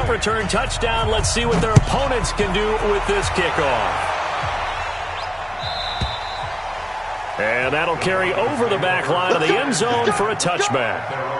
punt return touchdown. Let's see what their opponents can do with this kickoff. And that'll carry over the back line of the end zone for a touchback.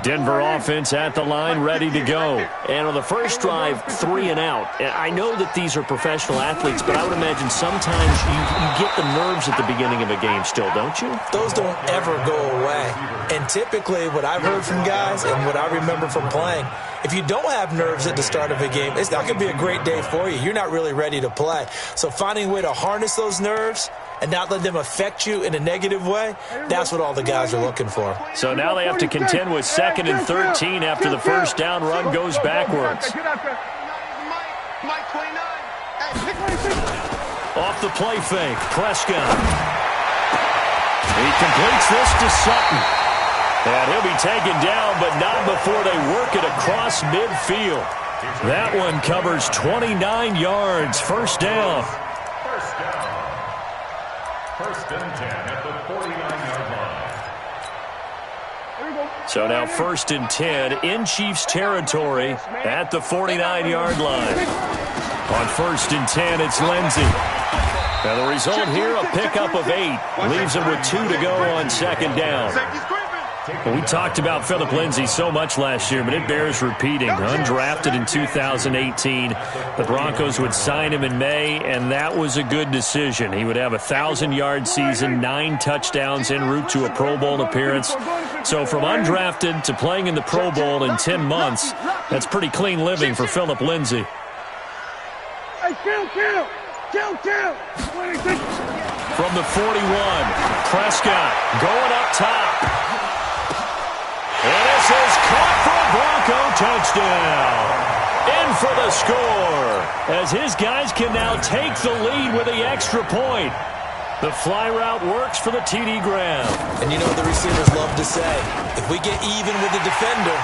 Denver offense at the line, ready to go. And on the first drive, 3 and out. I know that these are professional athletes, but I would imagine sometimes you get the nerves at the beginning of a game still, don't you? Those don't ever go away. And typically what I've heard from guys and what I remember from playing, if you don't have nerves at the start of a game, it's not going to be a great day for you. You're not really ready to play. So finding a way to harness those nerves and not let them affect you in a negative way, that's what all the guys are looking for. So now they have to contend with 2nd and 13 after the first down run goes backwards. Off the play fake, Prescott. He completes this to Sutton. And he'll be taken down, but not before they work it across midfield. That one covers 29 yards, first down. First and 10 at the 49-yard line. So now 1st and 10 in Chiefs territory at the 49-yard line. On 1st and 10, it's Lindsey. Now the result here, a pickup of 8. Leaves him with 2 to go on 2nd down. Well, we talked about Phillip Lindsay so much last year, but it bears repeating. Undrafted in 2018. The Broncos would sign him in May, and that was a good decision. He would have a 1,000-yard season, 9 touchdowns en route to a Pro Bowl appearance. So from undrafted to playing in the Pro Bowl in 10 months, that's pretty clean living for Phillip Lindsay. From the 41, Prescott going up top. And this is caught for a Bronco touchdown. In for the score, as his guys can now take the lead with the extra point. The fly route works for the TD grab. And you know what the receivers love to say? If we get even with the defender,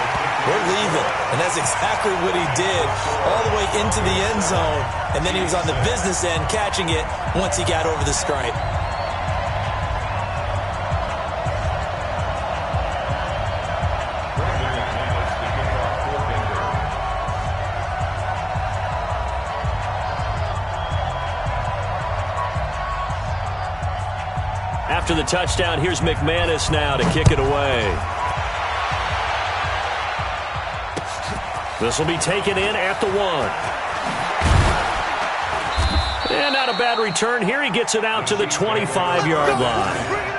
we're leaving. And that's exactly what he did, all the way into the end zone. And then he was on the business end catching it once he got over the stripe. After the touchdown, here's McManus now to kick it away. This will be taken in at the 1. And not a bad return here. He gets it out to the 25-yard line.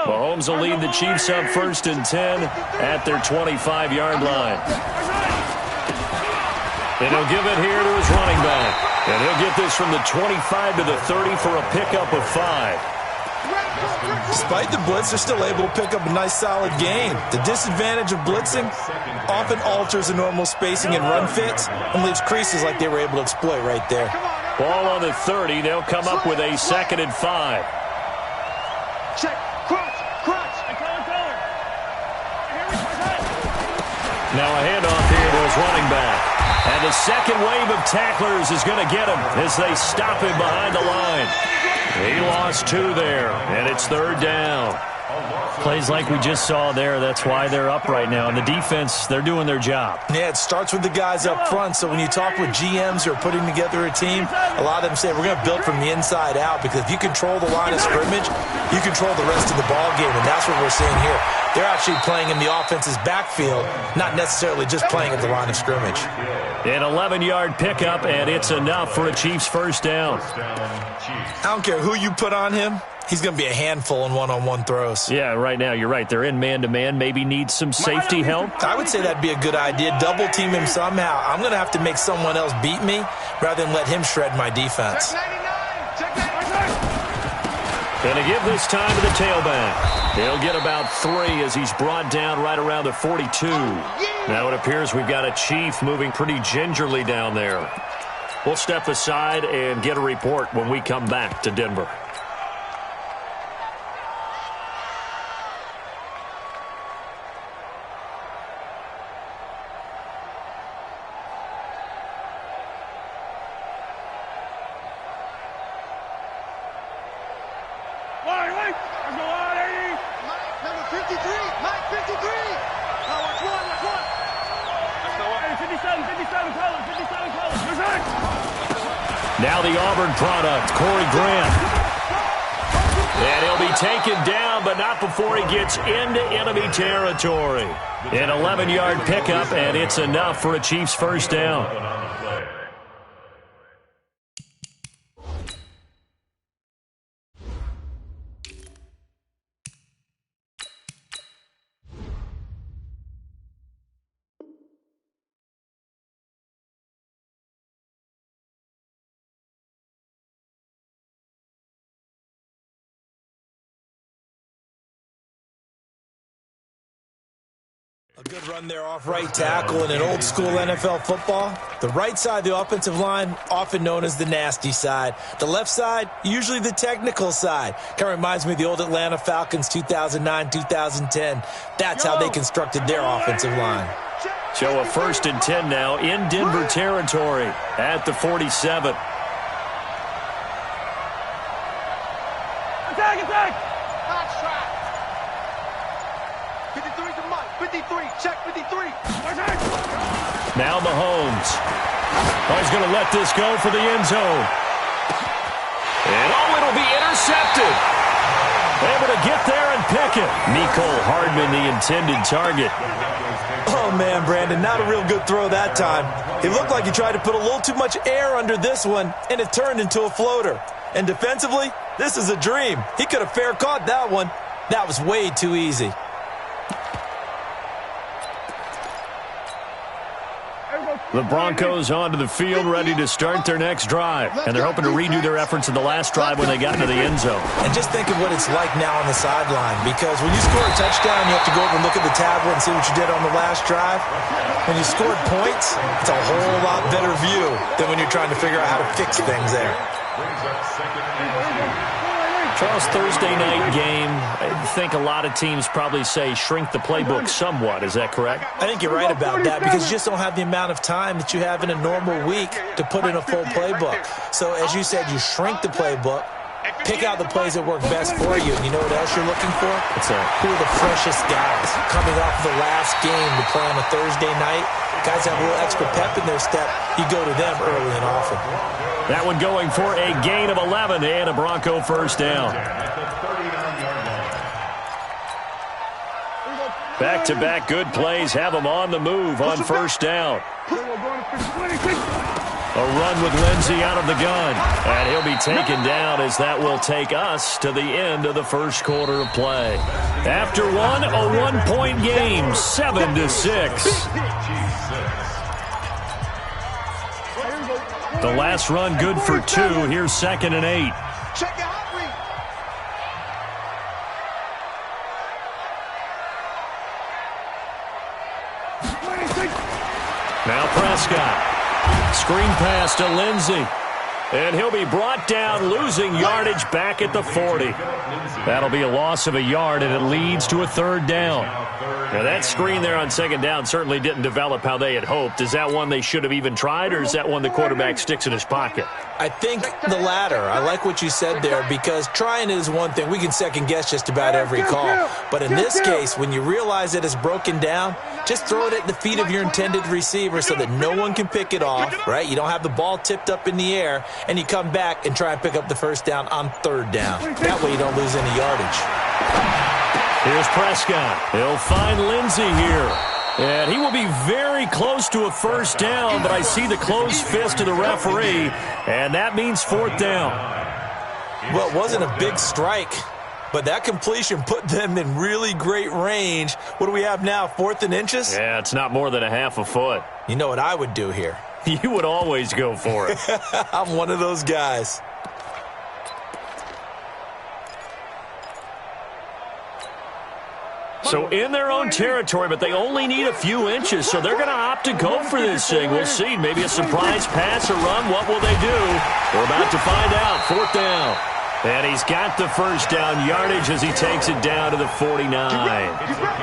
Mahomes will lead the Chiefs up 1st and 10 at their 25-yard line. And he'll give it here to his running back. And he'll get this from the 25 to the 30 for a pickup of 5. Despite the blitz, they're still able to pick up a nice, solid gain. The disadvantage of blitzing often alters the normal spacing and run fits and leaves creases like they were able to exploit right there. Ball on the 30. They'll come up with a 2nd and 5. Now a handoff here to his running back. And the second wave of tacklers is going to get him as they stop him behind the line. He lost 2 there, and it's 3rd down. Plays like we just saw there, that's why they're up right now. And the defense, they're doing their job. Yeah, it starts with the guys up front. So when you talk with GMs who are putting together a team, a lot of them say we're going to build from the inside out, because if you control the line of scrimmage, you control the rest of the ball game, and that's what we're seeing here. They're actually playing in the offense's backfield, not necessarily just playing at the line of scrimmage. An 11-yard pickup, and it's enough for a Chiefs first down. I don't care who you put on him. He's going to be a handful in one-on-one throws. Yeah, right now you're right. They're in man-to-man. Maybe need some safety help. I would say that'd be a good idea. Double team him somehow. I'm going to have to make someone else beat me rather than let him shred my defense. And to give this time to the tailback. He'll get about 3 as he's brought down right around the 42. Now it appears we've got a Chief moving pretty gingerly down there. We'll step aside and get a report when we come back to Denver. Now the Auburn product, Corey Grant. And he'll be taken down, but not before he gets into enemy territory. An 11-yard pickup, and it's enough for a Chiefs first down. A good run there off right tackle in an old-school NFL football. The right side, the offensive line, often known as the nasty side. The left side, usually the technical side. Kind of reminds me of the old Atlanta Falcons 2009, 2010. That's how they constructed their offensive line. So a 1st and 10 now in Denver territory at the 47. Attack, attack! 53, check 53. Now Mahomes. Oh, he's going to let this go for the end zone. And it'll be intercepted. Able to get there and pick it. Mecole Hardman, the intended target. Oh, man, Brandon, not a real good throw that time. It looked like he tried to put a little too much air under this one, and it turned into a floater. And defensively, this is a dream. He could have fair caught that one. That was way too easy. The Broncos onto the field, ready to start their next drive. And they're hoping to redo their efforts in the last drive when they got into the end zone. And just think of what it's like now on the sideline, because when you score a touchdown, you have to go over and look at the tablet and see what you did on the last drive. When you scored points, it's a whole lot better view than when you're trying to figure out how to fix things there. Charles, Thursday night game, I think a lot of teams probably say shrink the playbook somewhat. Is that correct? I think you're right about that, because you just don't have the amount of time that you have in a normal week to put in a full playbook. So as you said, you shrink the playbook, pick out the plays that work best for you. And you know what else you're looking for? What's that? Who are the freshest guys coming off the last game to play on a Thursday night? Guys have a little extra pep in their step. You go to them early and often. That one going for a gain of 11 and a Bronco first down. Back-to-back good plays have them on the move on first down. A run with Lindsey out of the gun. And he'll be taken down as that will take us to the end of the first quarter of play. After one, a one-point game, 7-6. The last run good for 2. Here's 2nd and 8. Now Prescott. Screen pass to Lindsey. And he'll be brought down, losing yardage back at the 40. That'll be a loss of a yard, and it leads to a 3rd down. Now, that screen there on 2nd down certainly didn't develop how they had hoped. Is that one they should have even tried, or is that one the quarterback sticks in his pocket? I think the latter. I like what you said there, because trying is one thing. We can second-guess just about every call. But in this case, when you realize that it's broken down, just throw it at the feet of your intended receiver so that no one can pick it off, right? You don't have the ball tipped up in the air, and you come back and try and pick up the first down on 3rd down. That way you don't lose any yardage. Here's Prescott. He'll find Lindsey here. And he will be very close to a first down, but I see the closed fist of the referee, and that means 4th down. Well, it wasn't a big strike, but that completion put them in really great range. What do we have now, 4th and inches? Yeah, it's not more than a half a foot. You know what I would do here? You would always go for it. I'm one of those guys. So in their own territory, but they only need a few inches, so they're going to opt to go for this thing. We'll see. Maybe a surprise pass or run. What will they do? We're about to find out. 4th down. And he's got the first down yardage as he takes it down to the 49.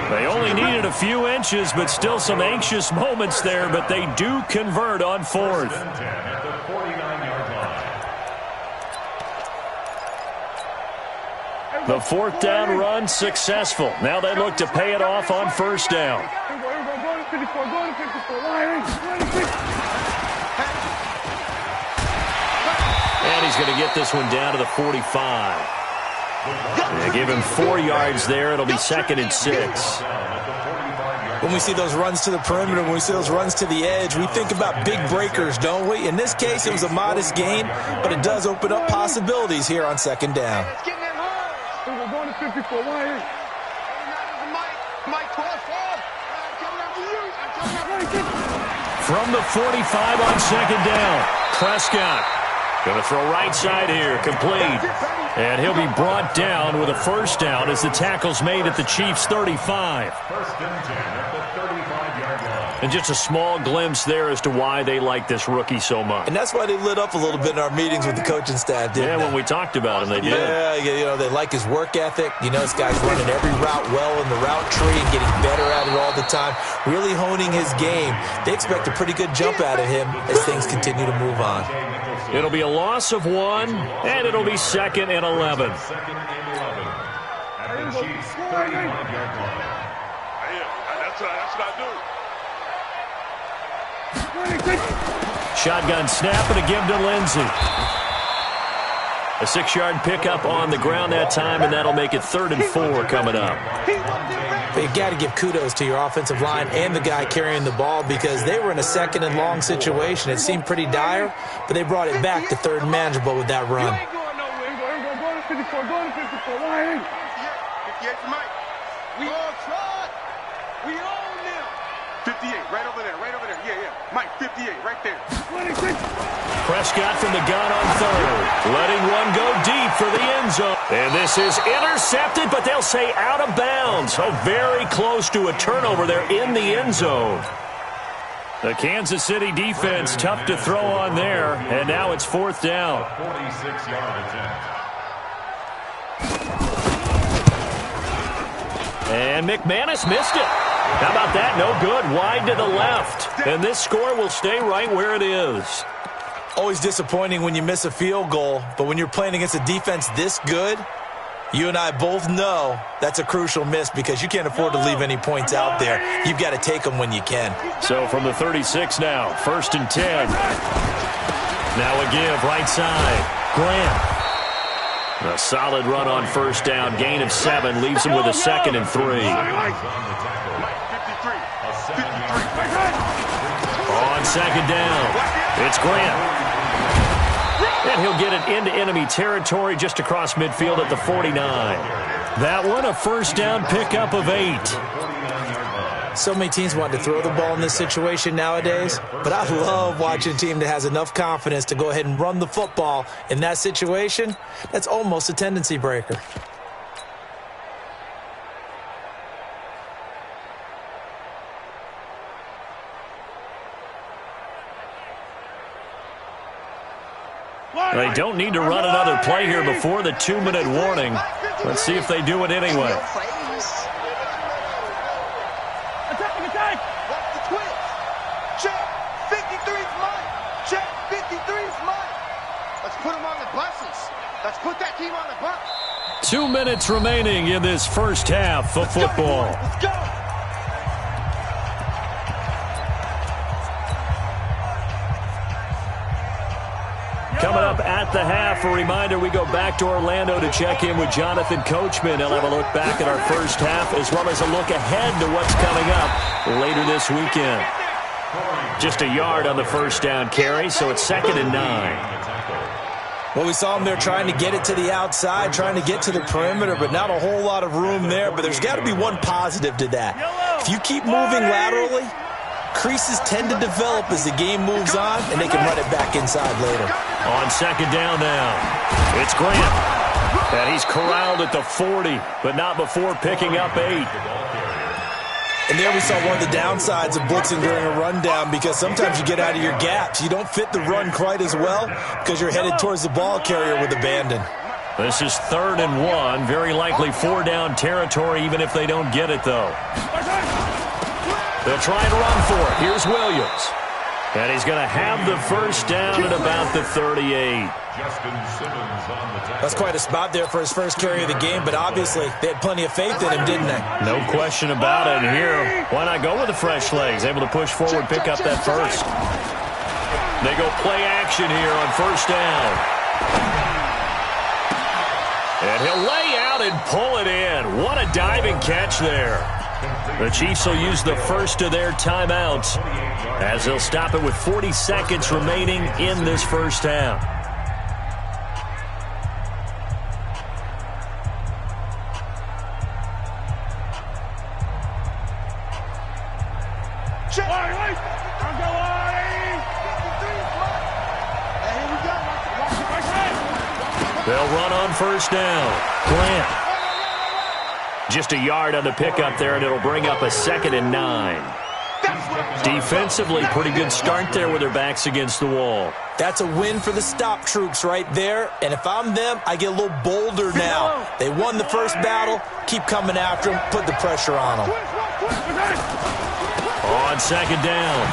They only needed a few inches, but still some anxious moments there, but they do convert on 4th. The 4th down run successful. Now they look to pay it off on 1st down. And he's going to get this one down to the 45. They give him 4 yards there. It'll be 2nd and 6. When we see those runs to the perimeter, when we see those runs to the edge, we think about big breakers, don't we? In this case, it was a modest gain, but it does open up possibilities here on 2nd down. We're going to 54. From the 45 on 2nd down, Prescott going to throw right side here, complete. And he'll be brought down with a 1st down as the tackle's made at the Chiefs' 35. 1st and 10 at the 35-yard line. And just a small glimpse there as to why they like this rookie so much. And that's why they lit up a little bit in our meetings with the coaching staff, didn't they? When we talked about him, they did. Yeah, you know, they like his work ethic. You know, this guy's running every route well in the route tree and getting better at it all the time, really honing his game. They expect a pretty good jump out of him as things continue to move on. It'll be a loss of 1, and it'll be 2nd and 11. 2nd and 11 at the Chiefs' 35-yard line. That's what I do. Shotgun snap and a give to Lindsey. A 6-yard pickup on the ground that time, and that'll make it 3rd and 4 coming up. You got to give kudos to your offensive line and the guy carrying the ball because they were in a 2nd and long situation. It seemed pretty dire, but they brought it back to 3rd and manageable with that run. You ain't going nowhere. Go to 54. Go to 54. Why ain't? 58 for Mike. We all tried. We own them. 58, right over there. Yeah. Mike, 58, right there. 26. Prescott from the gun on 3rd. Letting one go deep for the end zone. And this is intercepted, but they'll say out of bounds. So very close to a turnover there in the end zone. The Kansas City defense tough to throw on there. And now it's 4th down. 46-yard attempt. And McManus missed it. How about that? No good. Wide to the left. And this score will stay right where it is. Always disappointing when you miss a field goal, but when you're playing against a defense this good, you and I both know that's a crucial miss because you can't afford to leave any points out there. You've got to take them when you can. So from the 36 now, 1st and 10. Now a give right side. Grant. A solid run on 1st down. Gain of 7 leaves him with a 2nd and 3. On 2nd down, it's Grant. And he'll get it into enemy territory just across midfield at the 49. That one, a 1st down pickup of 8. So many teams want to throw the ball in this situation nowadays, but I love watching a team that has enough confidence to go ahead and run the football in that situation. That's almost a tendency breaker. They don't need to run another play here before the 2-minute warning. Let's see if they do it anyway. Attack! Watch the twist. Check. 53's mine. Check. 53's mine. Let's put him on the buses. Let's put that team on the bus. 2 minutes remaining in this first half of football. Let's go. Coming up at the half, a reminder, we go back to Orlando to check in with Jonathan Coachman. He'll have a look back at our first half as well as a look ahead to what's coming up later this weekend. Just a yard on the 1st down carry, so it's 2nd and 9. Well, we saw him there trying to get it to the outside, trying to get to the perimeter, but not a whole lot of room there. But there's got to be one positive to that. If you keep moving laterally, creases tend to develop as the game moves on, and they can run it back inside later. On 2nd down now, it's Grant. And he's corralled at the 40, but not before picking up 8. And there we saw one of the downsides of blitzing during a rundown, because sometimes you get out of your gaps. You don't fit the run quite as well because you're headed towards the ball carrier with abandon. This is 3rd and 1, very likely 4-down territory, even if they don't get it, though. They'll try and run for it. Here's Williams. And he's going to have the first down at about the 38. That's quite a spot there for his first carry of the game, but obviously they had plenty of faith in him, didn't they? No question about it. And here, why not go with the fresh legs? Able to push forward, pick up that first. They go play action here on first down. And he'll lay out and pull it in. What a diving catch there. The Chiefs will use the first of their timeouts as they'll stop it with 40 seconds remaining in this first half. They'll run on first down. Grant. Just a yard on the pickup there, and it'll bring up a 2nd and 9. Defensively, pretty good start there with their backs against the wall. That's a win for the stop troops right there. And if I'm them, I get a little bolder now. They won the first battle. Keep coming after them. Put the pressure on them. On 2nd down,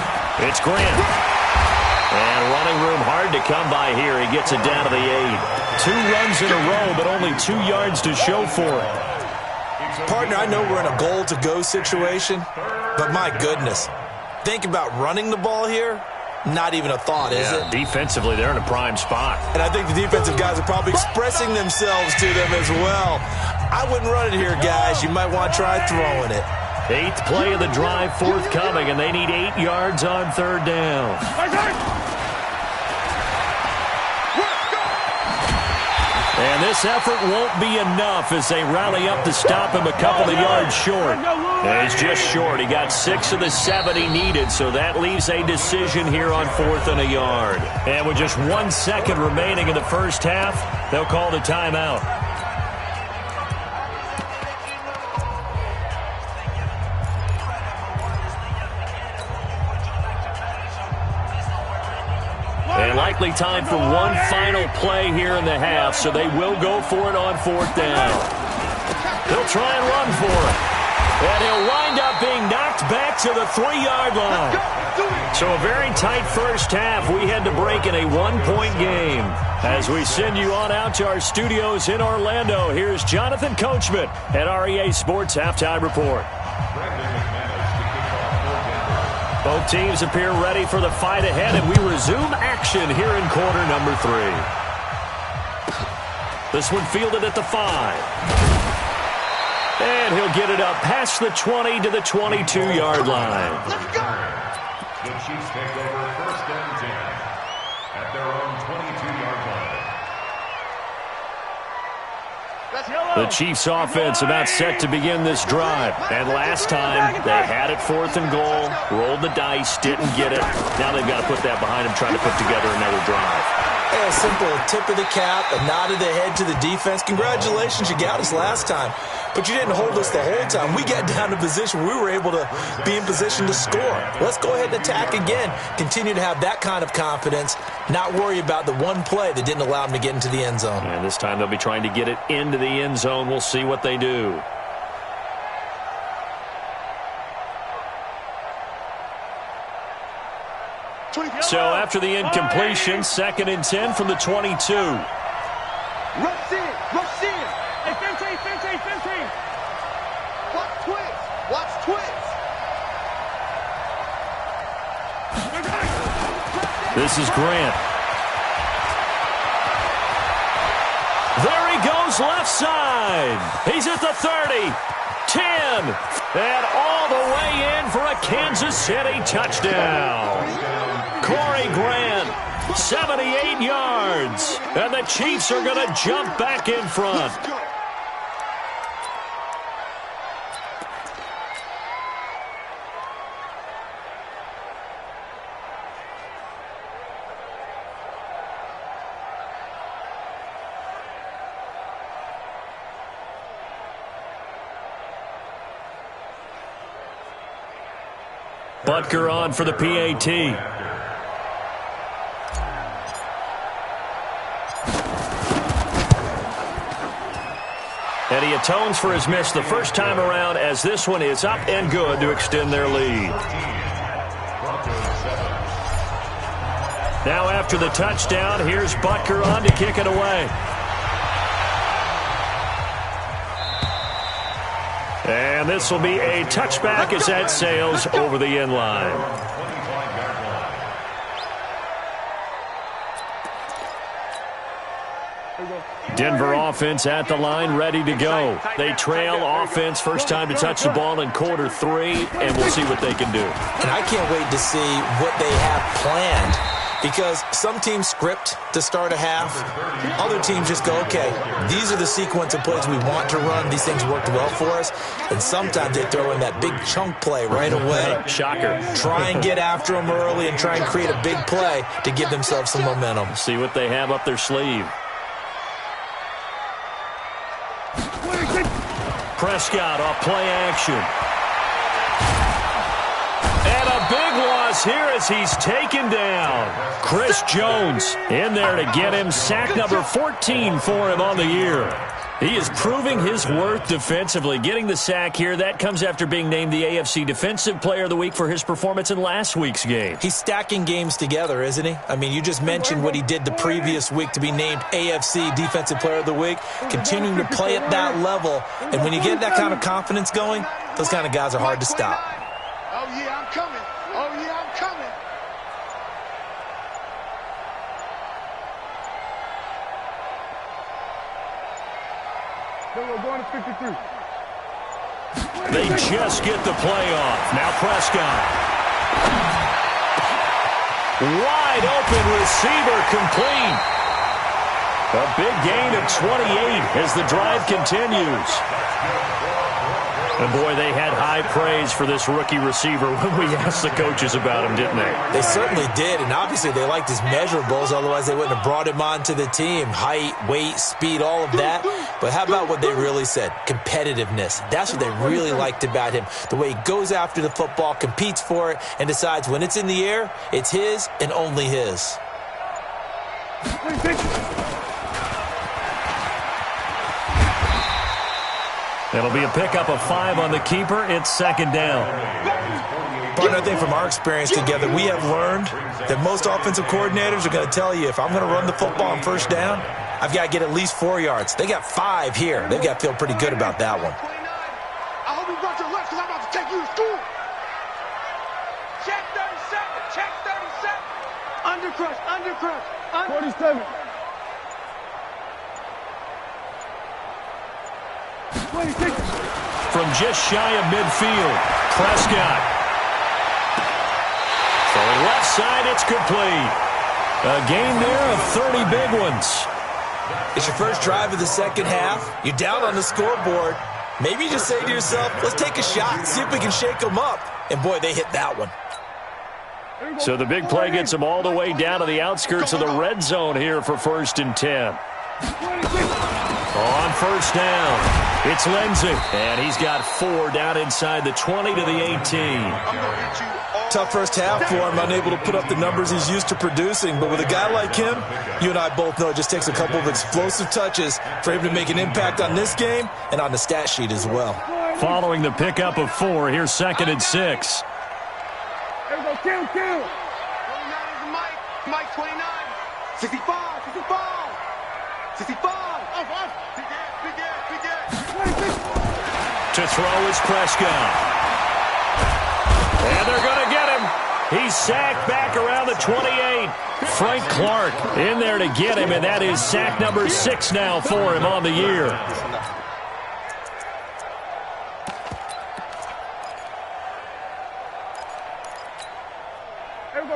it's Grant. And running room hard to come by here. He gets it down to the 8. 2 runs in a row, but only 2 yards to show for it. Partner, I know we're in a goal-to-go situation, but my goodness. Think about running the ball here. Not even a thought, is it? Defensively, they're in a prime spot. And I think the defensive guys are probably expressing themselves to them as well. I wouldn't run it here, guys. You might want to try throwing it. 8th play of the drive forthcoming, and they need 8 yards on 3rd down. And this effort won't be enough as they rally up to stop him a couple of yards short. And he's just short. He got 6 of the 7 he needed, so that leaves a decision here on 4th and a yard. And with just 1 second remaining in the first half, they'll call the timeout. And likely time for one final play here in the half, so they will go for it on 4th down. They'll try and run for it. And he'll wind up being knocked back to the 3-yard line. So a very tight first half. We had to break in a 1-point game. As we send you on out to our studios in Orlando, here's Jonathan Coachman at REA Sports Halftime Report. Both teams appear ready for the fight ahead, and we resume action here in quarter number 3. This one fielded at the 5. And he'll get it up past the 20 to the 22-yard line. The Chiefs take over 1st and 10 at their own 22-yard line. The Chiefs offense about set to begin this drive. And last time, they had it 4th and goal, rolled the dice, didn't get it. Now they've got to put that behind them, trying to put together another drive. Yeah, a simple tip of the cap, a nod of the head to the defense. Congratulations, you got us last time. But you didn't hold us the whole time. We got down to position. We were able to be in position to score. Let's go ahead and attack again. Continue to have that kind of confidence. Not worry about the one play that didn't allow them to get into the end zone. And this time they'll be trying to get it into the end zone. We'll see what they do. So after the incompletion, 2nd and 10 from the 22. Rush in, rush in. Hey, Fenty. Watch twist. This is Grant. There he goes left side. He's at the 30, 10, and all the way in for a Kansas City touchdown. Corey Grant, 78 yards, and the Chiefs are going to jump back in front. Butker on for the PAT. And he atones for his miss the first time around, as this one is up and good to extend their lead. Now after the touchdown, here's Butker on to kick it away. And this will be a touchback as that sails over the end line. Denver offense at the line, ready to go. They trail offense, first time to touch the ball in quarter 3, and we'll see what they can do. And I can't wait to see what they have planned, because some teams script to start a half. Other teams just go, okay, these are the sequence of plays we want to run. These things worked well for us. And sometimes they throw in that big chunk play right away. Shocker. Try and get after them early and try and create a big play to give themselves some momentum. See what they have up their sleeve. Prescott off play action. And a big loss here as he's taken down. Chris Jones in there to get him sack number 14 for him on the year. He is proving his worth defensively. Getting the sack here, that comes after being named the AFC Defensive Player of the Week for his performance in last week's game. He's stacking games together, isn't he? I mean, you just mentioned what he did the previous week to be named AFC Defensive Player of the Week, continuing to play at that level. And when you get that kind of confidence going, those kind of guys are hard to stop. Oh, yeah, I'm coming. Oh, yeah, I'm coming. We're going to 53. They just get the play off. Now Prescott. Wide open receiver complete. A big gain of 28 as the drive continues. And boy, they had high praise for this rookie receiver when we asked the coaches about him, didn't they? They certainly did, and obviously they liked his measurables, otherwise they wouldn't have brought him onto the team. Height, weight, speed, all of that. But how about what they really said? Competitiveness. That's what they really liked about him. The way he goes after the football, competes for it, and decides when it's in the air, it's his and only his. It'll be a pickup of 5 on the keeper. It's second down. Partner, I think from our experience together, we have learned that most offensive coordinators are going to tell you, if I'm going to run the football on first down, I've got to get at least 4 yards. They got 5 here. They've got to feel pretty good about that one. I hope you brought your lunch because I'm about to take you to school. Check 37. Check 37. Under crush. Under crush. 47. 26. From just shy of midfield, Prescott. Throwing left side, it's complete. A gain there of 30 big ones. It's your first drive of the second half. You're down on the scoreboard. Maybe you just say to yourself, let's take a shot, see if we can shake them up. And boy, they hit that one. So the big play gets them all the way down to the outskirts of the red zone here for 1st and 10. On first down, it's Lindsey. And he's got 4 down inside the 20 to the 18. Tough first half for him, unable to put up the numbers he's used to producing. But with a guy like him, you and I both know it just takes a couple of explosive touches for him to make an impact on this game and on the stat sheet as well. Following the pickup of 4, here's 2nd and 6. There we go. Kill. 29 is Mike 29. 65. 65. To throw is Prescott. And they're going to get him. He's sacked back around the 28. Frank Clark in there to get him, and that is sack number 6 now for him on the year.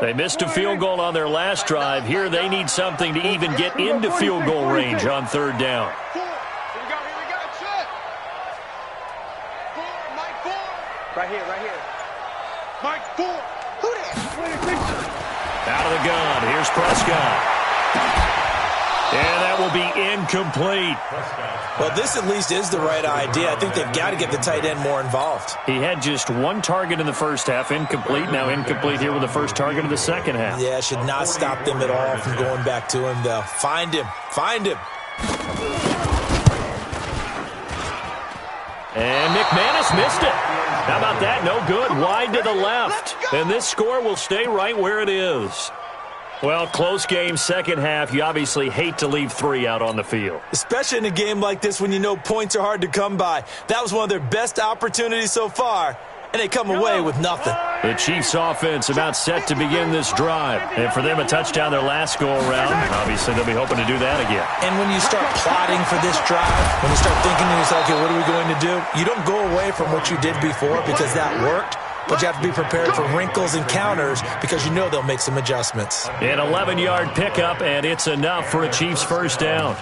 They missed a field goal on their last drive. Here they need something to even get into field goal range on 3rd down. Here we go. Check. 4, Mike 4. Right here. Mike 4. Who that? Out of the gun. Here's Prescott. And that will be incomplete. Well, this at least is the right idea. I think they've got to get the tight end more involved. He had just one target in the first half, incomplete. Now incomplete here with the first target of the second half. Yeah, should not stop them at all from going back to him, though. Find him. Find him. And McManus missed it. How about that? No good. Wide to the left. And this score will stay right where it is. Well, close game, second half. You obviously hate to leave 3 out on the field. Especially in a game like this when you know points are hard to come by. That was one of their best opportunities so far, and they come away with nothing. The Chiefs offense about set to begin this drive. And for them, a touchdown their last go-around. Obviously, they'll be hoping to do that again. And when you start plotting for this drive, when you start thinking to yourself, okay, what are we going to do? You don't go away from what you did before because that worked. But you have to be prepared for wrinkles and counters because you know they'll make some adjustments. An 11-yard pickup, and it's enough for a Chiefs first down.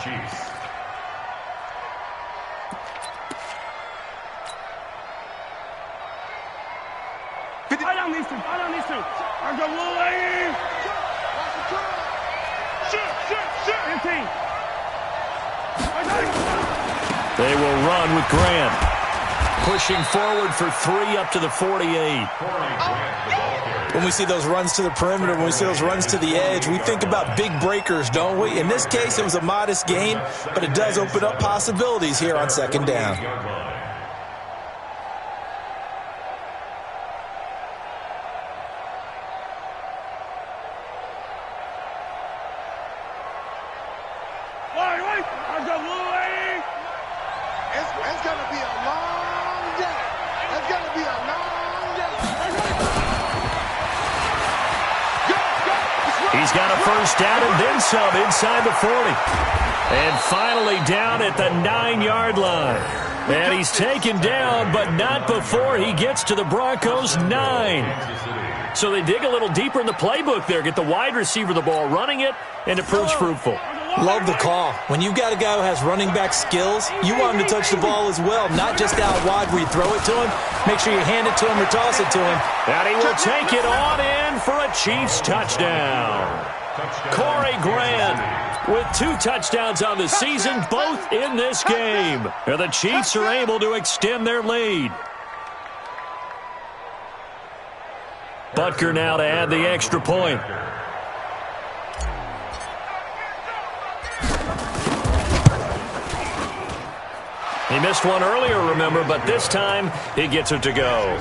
They will run with Grant. Pushing forward for 3 up to the 48. When we see those runs to the perimeter, when we see those runs to the edge, we think about big breakers, don't we? In this case, it was a modest gain, but it does open up possibilities here on second down. It's going to be a long day. It's going to be a long day. He's got a first down and then some inside the 40. And finally down at the 9-yard line. And he's taken down, but not before he gets to the Broncos' 9. So they dig a little deeper in the playbook there, get the wide receiver the ball, running it, and it proves fruitful. Love the call. When you've got a guy who has running back skills, you want him to touch the ball as well, not just out wide where you throw it to him. Make sure you hand it to him or toss it to him. And he will take it on in for a Chiefs touchdown. Corey Grant with 2 touchdowns on the season, both in this game. And the Chiefs are able to extend their lead. Butker now to add the extra point. He missed one earlier, remember, but this time he gets it to go.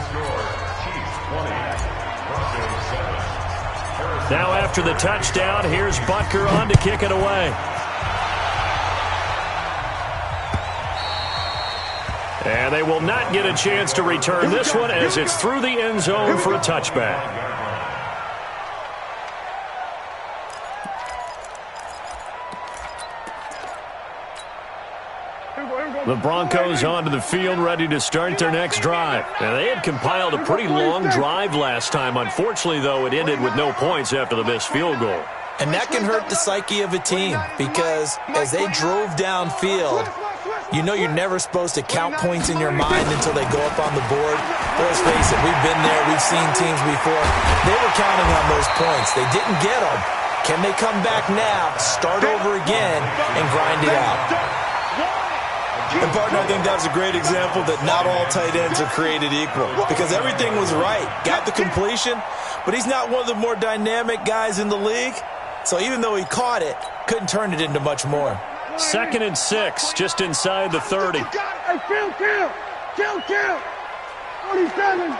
Now after the touchdown, here's Butker on to kick it away. And they will not get a chance to return this one as it's through the end zone for a touchback. The Broncos onto the field ready to start their next drive. Now, they had compiled a pretty long drive last time. Unfortunately, though, it ended with no points after the missed field goal. And that can hurt the psyche of a team because as they drove downfield, you know you're never supposed to count points in your mind until they go up on the board. But let's face it, we've been there. We've seen teams before. They were counting on those points. They didn't get them. Can they come back now, start over again, and grind it out? And, partner, I think that was a great example that not all tight ends are created equal because everything was right. Got the completion, but he's not one of the more dynamic guys in the league. So even though he caught it, couldn't turn it into much more. 2nd and 6, just inside the 30. Hey, kill. 47.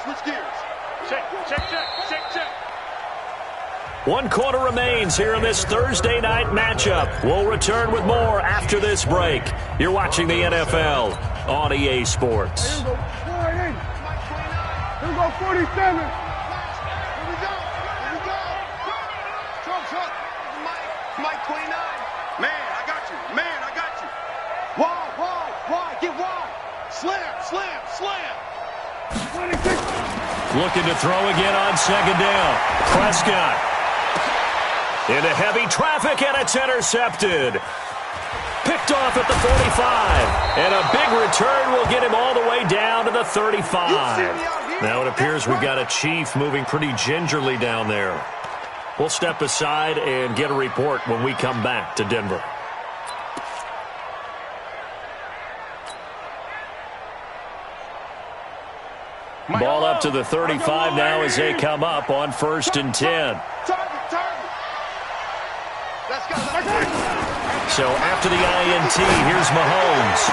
Switch gears. Check. 1 quarter remains here in this Thursday night matchup. We'll return with more after this break. You're watching the NFL on EA Sports. Here we go, 47. Here we go. Trump. Mike 29. Man, I got you. Wide. Get wide. Slam. 26. Looking to throw again on second down. Prescott. Into heavy traffic, and it's intercepted. Picked off at the 45. And a big return will get him all the way down to the 35. Now it appears we've got a Chief moving pretty gingerly down there. We'll step aside and get a report when we come back to Denver. Ball up to the 35 now as they come up on 1st and 10. So after the INT, here's Mahomes.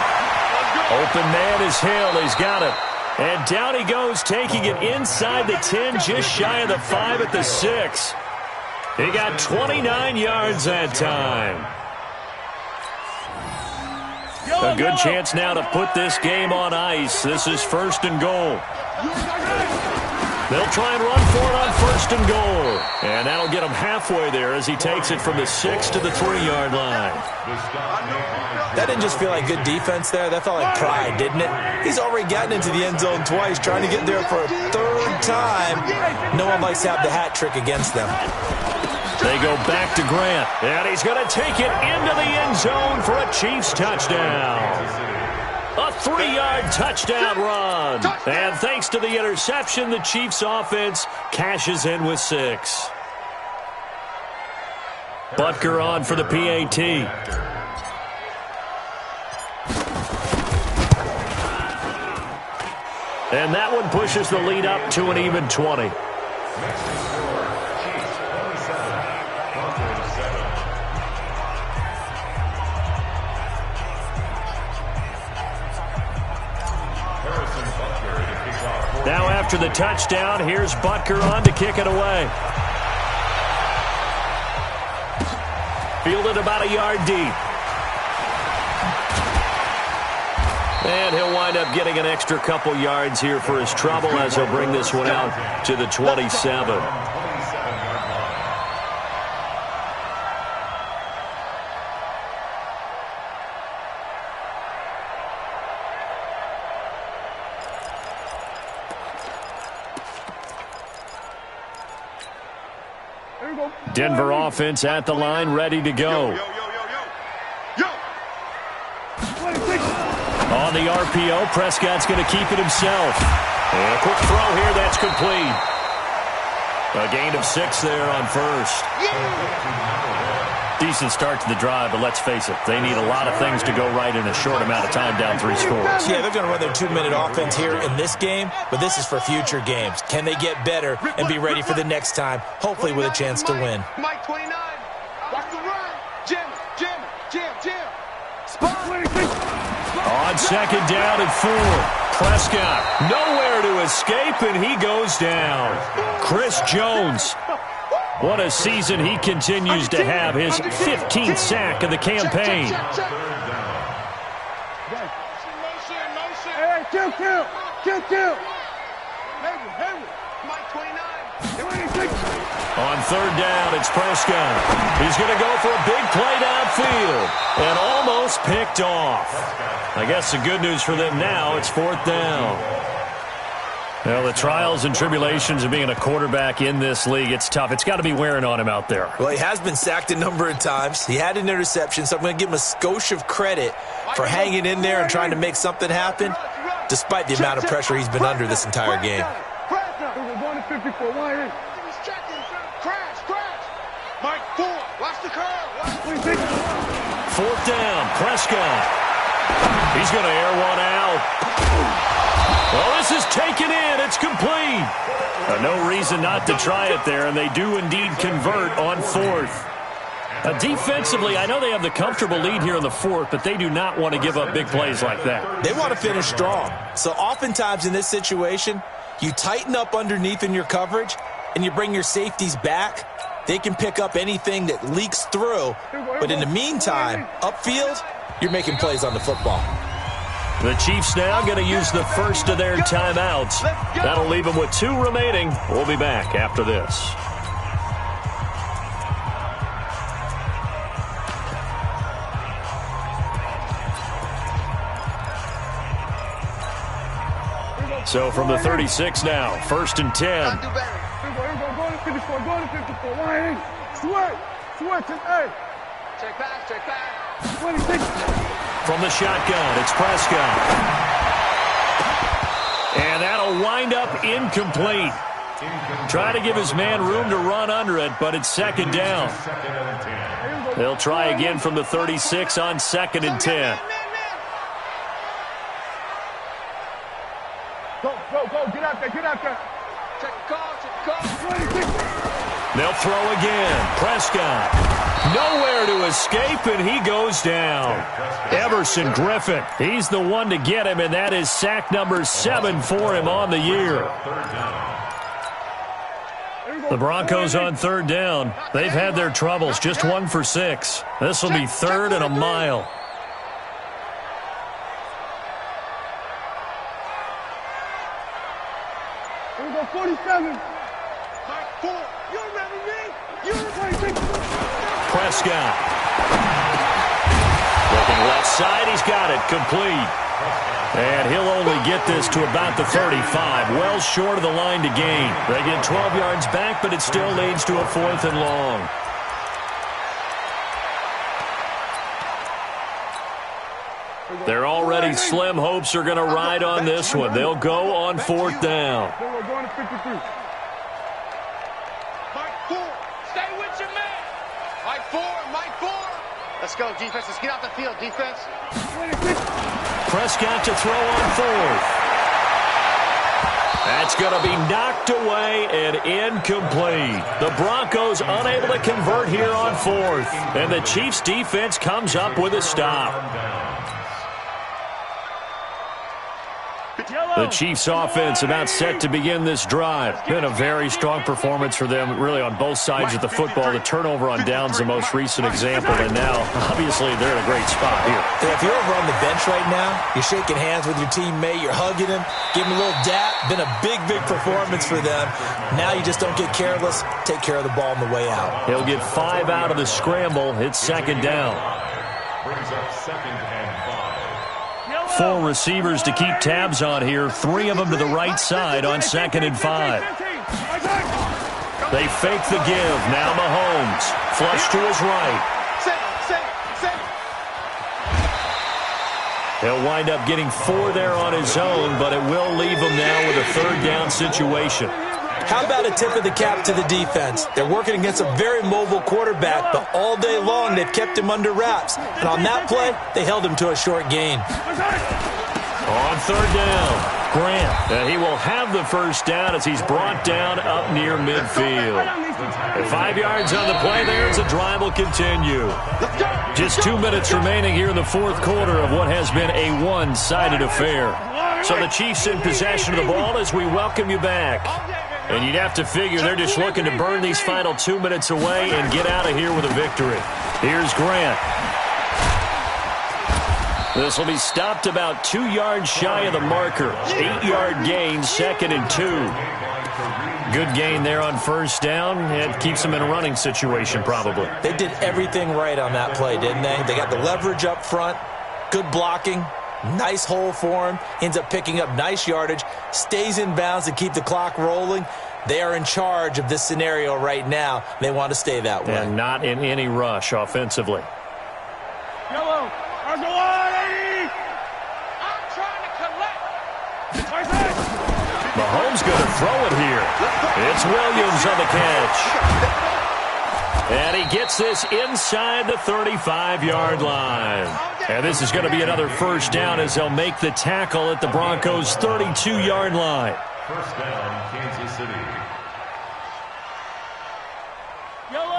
Open man is Hill. He's got it. And down he goes, taking it inside the 10, just shy of the 5 at the 6. He got 29 yards that time. A good chance now to put this game on ice. This is 1st and goal. They'll try and run for it on 1st and goal. And that'll get him halfway there as he takes it from the 6 to the 3-yard line. That didn't just feel like good defense there. That felt like pride, didn't it? He's already gotten into the end zone twice, trying to get there for a 3rd time. No one likes to have the hat trick against them. They go back to Grant, and he's going to take it into the end zone for a Chiefs touchdown. A 3-yard touchdown run. And thanks to the interception, the Chiefs offense cashes in with 6. Butker on for the PAT. And that one pushes the lead up to an even 20. Now after the touchdown, here's Butker on to kick it away. Fielded about a yard deep. And he'll wind up getting an extra couple yards here for his trouble as he'll bring this one out to the 27. Denver offense at the line, ready to go. On the RPO, Prescott's going to keep it himself. And a quick throw here, that's complete. A gain of 6 there on 1st. Decent start to the drive, but let's face it, they need a lot of things to go right in a short amount of time, down 3 scores. Yeah, they're going to run their 2-minute offense here in this game, but this is for future games. Can they get better and be ready for the next time, hopefully with a chance to win? Mike 29. Watch the run. Jim. Spot. On 2nd down and 4. Prescott nowhere to escape, and he goes down. Chris Jones. What a season he continues to have. His 15th sack of the campaign. Hey, kill. Mike 29. On 3rd down, it's Prescott. He's going to go for a big play downfield and almost picked off. I guess the good news for them now, it's 4th down. Well, the trials and tribulations of being a quarterback in this league, it's tough. It's got to be wearing on him out there. Well, he has been sacked a number of times. He had an interception, so I'm going to give him a skosh of credit for hanging in there and trying to make something happen, despite the amount of pressure he's been under this entire game. Mike 4. Watch the curve. 4th down, Prescott. He's going to air one out. Well, this is taken in. It's complete. No reason not to try it there, and they do indeed convert on 4th. Defensively, I know they have the comfortable lead here in the 4th, but they do not want to give up big plays like that. They want to finish strong. So oftentimes in this situation, you tighten up underneath in your coverage, and you bring your safeties back. They can pick up anything that leaks through. But in the meantime, upfield, you're making plays on the football. The Chiefs now going to use the first of their timeouts. That'll leave them with 2 remaining. We'll be back after this. So from the 36 now, 1st and 10. Check back. From the shotgun, it's Prescott. And that'll wind up incomplete. Try to give his man room to run under it, but it's second down. They'll try again from the 36 on 2nd and 10. Go, get out there, Check the call. They'll throw again. Prescott. Nowhere to escape, and he goes down. Everson Griffin. He's the one to get him, and that is sack number 7 for him on the year. The Broncos on 3rd down. They've had their troubles, just 1 for 6. This will be 3rd and a mile. Here we go, 47. Mike 4. You remember me? You remember me? Prescott. Looking left side, he's got it, complete. And he'll only get this to about the 35, well short of the line to gain. They get 12 yards back, but it still leads to a 4th and long. They're already slim hopes are going to ride on this one. They'll go on 4th down. We're going to 53. Mike 4, stay with your man. Mike 4. Let's go, defense. Let's get out the field, defense. Prescott to throw on 4th. That's going to be knocked away and incomplete. The Broncos unable to convert here on 4th. And the Chiefs defense comes up with a stop. The Chiefs offense about set to begin this drive. Been a very strong performance for them, really on both sides of the football. The turnover on downs the most recent example, and now, obviously, they're in a great spot here. Yeah, if you're over on the bench right now, you're shaking hands with your teammate, you're hugging him, give him a little dap. Been a big performance for them. Now you just don't get careless. Take care of the ball on the way out. He'll get 5 out of the scramble. It's 2nd down. Brings up 2nd and 5. 4 receivers to keep tabs on here. 3 of them to the right side on 2nd and 5. They fake the give. Now Mahomes. Flush to his right. He'll wind up getting 4 there on his own, but it will leave him now with a 3rd down situation. How about a tip of the cap to the defense? They're working against a very mobile quarterback, but all day long they've kept him under wraps. And on that play, they held him to a short gain. On 3rd down, Grant. And he will have the 1st down as he's brought down up near midfield. And 5 yards on the play there as the drive will continue. Just 2 minutes remaining here in the 4th quarter of what has been a one-sided affair. So the Chiefs in possession of the ball as we welcome you back. And you'd have to figure they're just looking to burn these final 2 minutes away and get out of here with a victory. Here's Grant. This will be stopped about 2 yards shy of the marker. 8-yard gain, 2nd and 2. Good gain there on 1st down. It keeps them in a running situation probably. They did everything right on that play, didn't they? They got the leverage up front, good blocking. Nice hole for him. Ends up picking up nice yardage. Stays in bounds to keep the clock rolling. They are in charge of this scenario right now. They want to stay that way. And not in any rush offensively. Yellow. I'm trying to collect. Mahomes going to throw it here. It's Williams on the catch. And he gets this inside the 35-yard line. And this is going to be another 1st down as they'll make the tackle at the Broncos' 32-yard line. 1st down, Kansas City.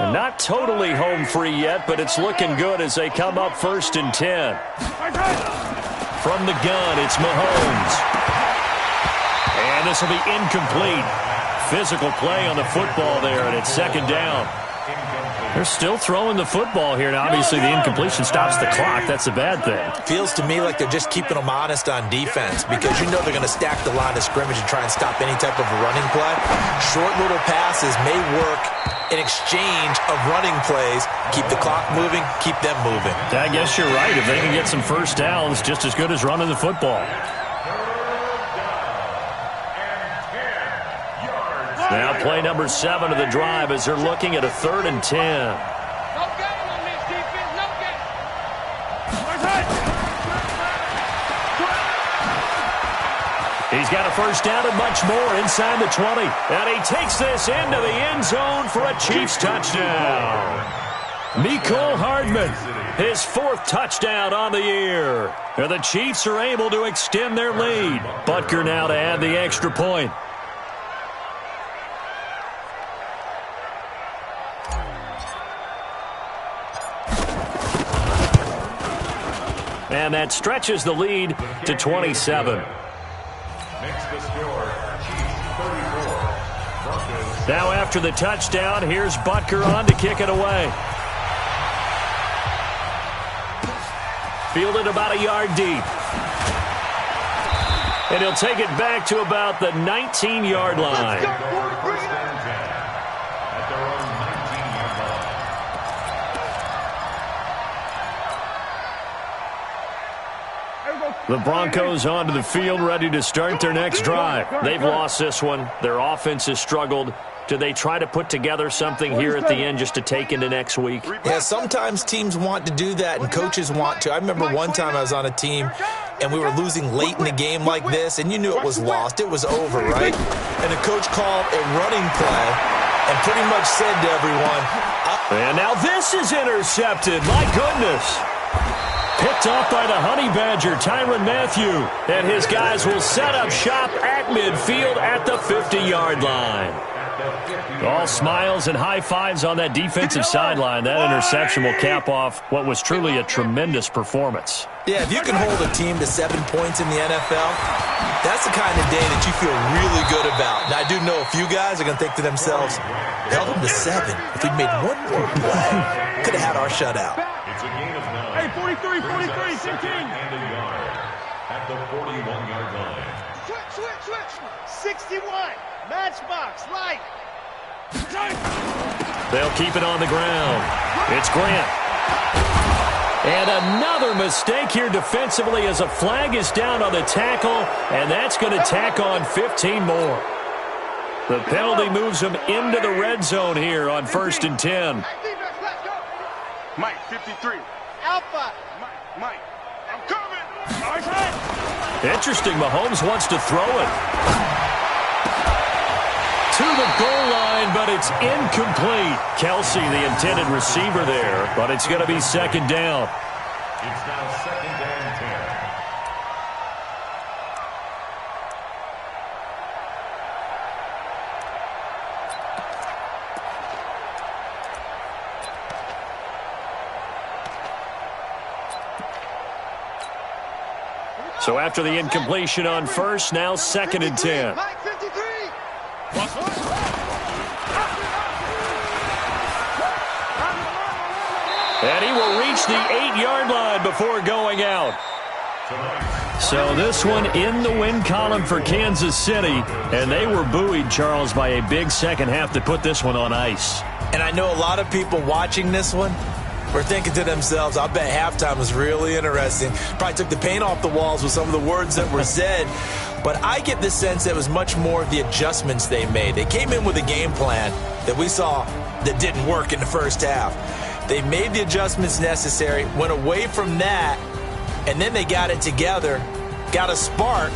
And not totally home free yet, but it's looking good as they come up 1st and 10. From the gun, it's Mahomes. And this will be incomplete. Physical play on the football there, and it's 2nd down. They're still throwing the football here. Now, obviously, the incompletion stops the clock. That's a bad thing. Feels to me like they're just keeping them honest on defense because you know they're going to stack the line of scrimmage and try and stop any type of a running play. Short little passes may work in exchange of running plays. Keep the clock moving, keep them moving. I guess you're right. If they can get some 1st downs, just as good as running the football. Now play number 7 of the drive as they're looking at a 3rd and 10. No game on this defense, no game. He's got a first down and much more inside the 20. And he takes this into the end zone for a Chiefs touchdown. Mecole Hardman, his 4th touchdown on the year. And the Chiefs are able to extend their lead. Butker now to add the extra point. And that stretches the lead to 27. Now after the touchdown, here's Butker on to kick it away. Fielded about a yard deep. And he'll take it back to about the 19-yard line. The Broncos onto the field, ready to start their next drive. They've lost this one. Their offense has struggled. Do they try to put together something here at the end just to take into next week? Yeah, sometimes teams want to do that, and coaches want to. I remember one time I was on a team, and we were losing late in the game like this, and you knew it was lost. It was over, right? And the coach called a running play and pretty much said to everyone, and now this is intercepted. My goodness. Picked off by the Honey Badger, Tyrann Mathieu. And his guys will set up shop at midfield at the 50-yard line. All smiles and high fives on that defensive sideline. That interception will cap off what was truly a tremendous performance. Yeah, if you can hold a team to 7 points in the NFL, that's the kind of day that you feel really good about. Now, I do know a few guys are going to think to themselves, held them to 7. If we made one more play, could have had our shutout. It's a gain of 9. Hey, 43, 15. And a yard at the 41-yard line. Switch. 61. Matchbox, right. They'll keep it on the ground. It's Grant. And another mistake here defensively as a flag is down on the tackle, and that's going to tack on 15 more. The penalty moves them into the red zone here on 1st and 10. Mike, 53. Alpha. Mike, I'm coming. Interesting, Mahomes wants to throw it to the goal line, but it's incomplete. Kelsey, the intended receiver there, but it's going to be 2nd down. It's now 2nd and 10. So after the incompletion on 1st, now 2nd and 10. Mike, 53. And he will reach the 8-yard line before going out. So this one in the win column for Kansas City, and they were buoyed, Charles, by a big second half to put this one on ice. And I know a lot of people watching this one were thinking to themselves, I bet halftime was really interesting. Probably took the paint off the walls with some of the words that were said. But I get the sense that it was much more of the adjustments they made. They came in with a game plan that we saw that didn't work in the first half. They made the adjustments necessary, went away from that, and then they got it together, got a spark,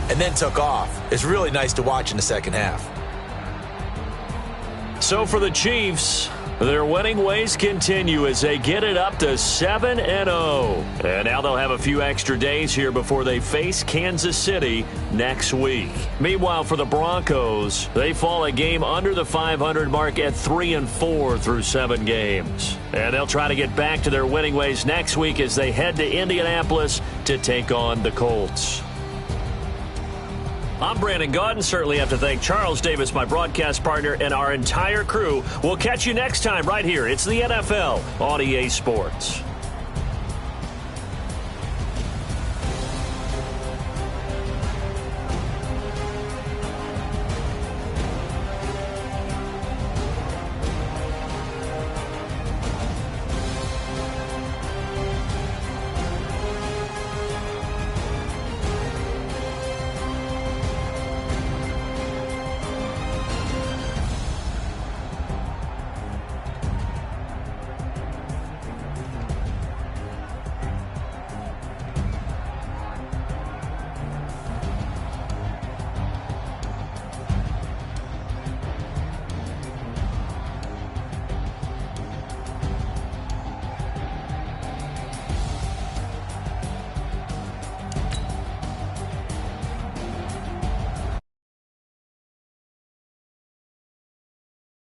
and then took off. It's really nice to watch in the second half. So for the Chiefs, their winning ways continue as they get it up to 7-0. And now they'll have a few extra days here before they face Kansas City next week. Meanwhile, for the Broncos, they fall a game under the 500 mark at 3-4 through 7 games. And they'll try to get back to their winning ways next week as they head to Indianapolis to take on the Colts. I'm Brandon Gaudin. Certainly have to thank Charles Davis, my broadcast partner, and our entire crew. We'll catch you next time right here. It's the NFL on EA Sports.